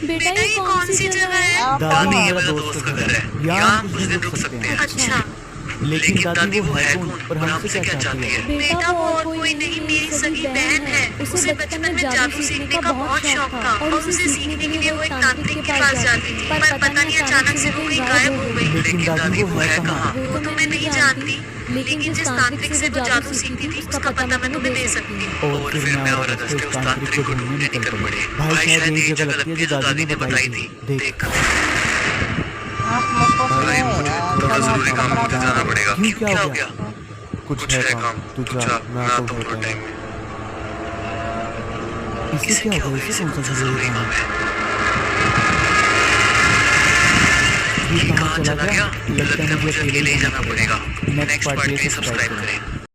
बेटा ये कौन सी जगह है? दादी मेरा दोस्त का घर है, यहाँ हम कुछ दिन रुक सकते हैं। अच्छा लेकिन दादी वो है कौन और हमसे क्या चाहती है? बेटा वो और कोई नहीं, मेरी सगी बहन है। उसे बचपन में जादू सीखने का बहुत शौक था और उसे सीखने के लिए वो एक तांत्रिक के पास जाती थी, पर पता नहीं अचानक से वो कहीं गायब हो गई। लेकिन दादी वो है कहाँ? वो तो मैं नहीं जानती, लेकिन जिस तांत्रिक से वो जादू सीखती थी उसका पता मैं तुम्हें दे सकती हूँ। और फिर मैं और अगस्त्य उस तांत्रिक को ढूंढने निकल पड़े। भाई शायद यही जगह लगती है जो दादी ने बताई थी। देख भाई मुझे थोड़ा जरूरी काम है, मुझे जाना पड़ेगा। क्यों, क्या हो गया? कुछ है काम, तू जा, मैं आता हूँ थोड़ा टाइम में। इसे क्या हो गया? इसे कौन सा जरूरी काम है? ये कहाँ चला गया? लगता है मुझे अकेले ही जाना पड़ेगा। नेक्स्ट पार्ट के लिए सब्सक्राइब करें।